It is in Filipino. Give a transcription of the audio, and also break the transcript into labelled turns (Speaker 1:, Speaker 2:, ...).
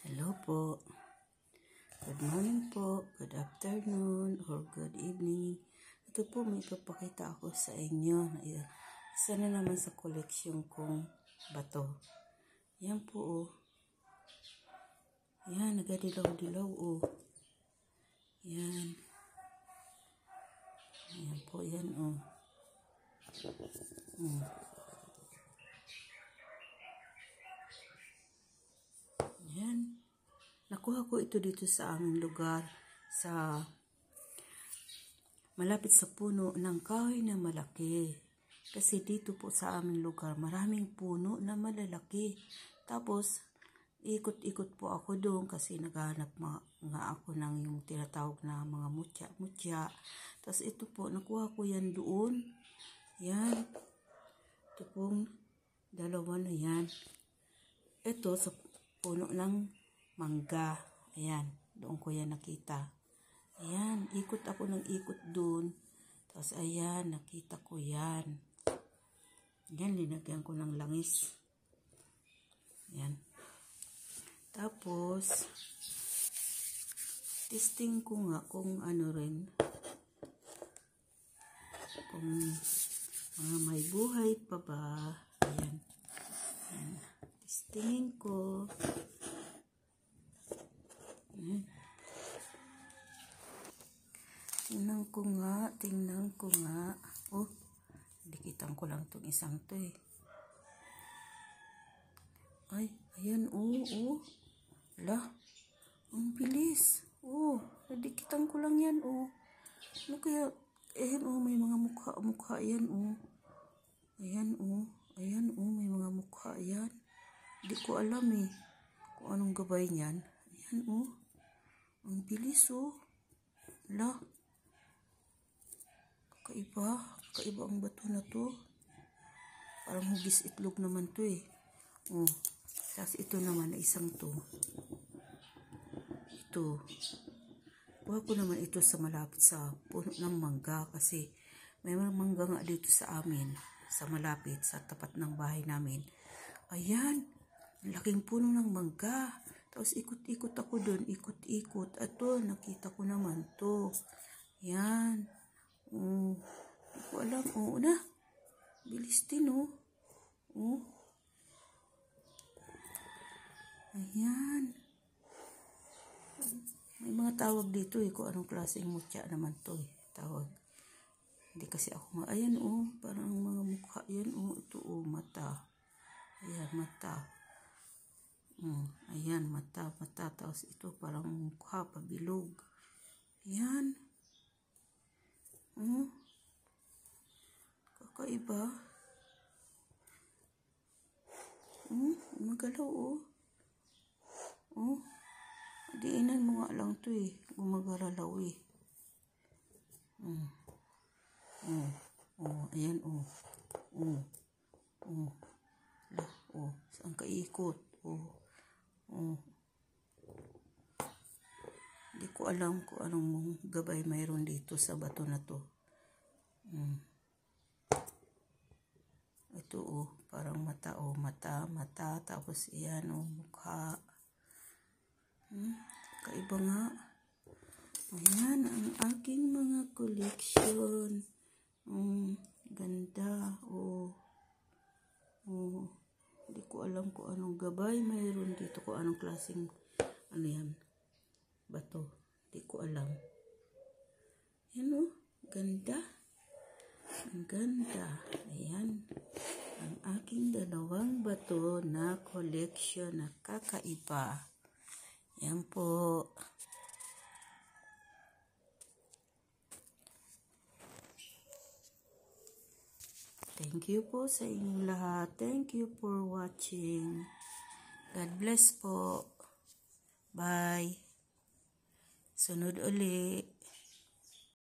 Speaker 1: Hello po. Good morning po, good afternoon, or good evening. Ito po, may ipapakita ako sa inyo. Isa na naman sa koleksyon kong bato. Yan po, oh. Yan, nagadilaw-dilaw, oh. Yan. Yan po, yan, oh. Yan. Nakuha ko ito dito sa aming lugar, sa malapit sa puno ng kahoy na malaki. Kasi dito po sa aming lugar, maraming puno na malalaki. Tapos, ikot-ikot po ako doon kasi naghahanap nga ako ng yung tinatawag na mga mutya-mutya. Tapos ito po, nakuha ko yan doon. Yan. Ito pong dalawa na yan. Ito sa puno ng mangga. Ayan, doon ko yan nakita. Ayan, ikot ako ng ikot doon. Tapos ayan, nakita ko yan. Ayan, linagyan ko ng langis. Ayan. Tapos, testing ko nga kung ano rin. Kung mga may buhay pa ba. Ayan. Ayan. Testingin ko. Tingnan ko nga. Oh, dikitan ko lang itong isang to eh. Ay, ayan, oh. Ala, ang bilis. Oh, nadikitan ko lang yan, oh. Ano kaya, ayan, oh, may mga mukha yan, oh. Ayan, oh, may mga mukha yan. Hindi ko alam eh, kung anong gabay niyan. Ayan, oh. Ang bilis, oh. Ala. Kakaiba ang bato na to. Parang hugis itlog naman to eh. Oh. Tapos ito naman na isang to. Ito. Buha ko naman ito sa malapit sa puno ng mangga kasi may mga mangga nga dito sa amin. Sa malapit, sa tapat ng bahay namin. Ayan. Laking puno ng mangga. Tapos ikot-ikot ako doon. Ikot-ikot. Ato, nakita ko naman to. Yan. Oh, hindi ko alam. Oh, na. Bilis din, oh. Oh. Ayan. May mga tawag dito, eh. Kung anong klaseng mutya naman to, eh. Tawag. Hindi kasi ako ayan, oh. Parang mga mukha yan, oh. Ito, oh. Mata. Ayan, mata. Ayan, mata. Tapos ito, parang mukha, pabilog. Ayan. Kakaiba. Magalaw, oh. Diinan mo nga lang to eh. Gumagalalaw eh. Ayan, oh. Lah, oh. Saan ka ikot? Hindi ko alam kung anong gabay mayroon dito sa bato na to. Ito, oh. Parang mata, oh. Mata. Tapos, ayan, oh. Mukha. Kaiba nga. Ayan, ang aking mga koleksyon. Ganda, oh. Hindi ko alam kung anong gabay mayroon dito. Kung anong klaseng, ano yan, bato. Hindi ko alam. Ayan, oh. Ganda. Ang ganda. Ayan. Ang aking dalawang bato na koleksyon na kakaiba. Yan po. Thank you po sa inyong lahat. Thank you for watching. God bless po. Bye. Sunod uli.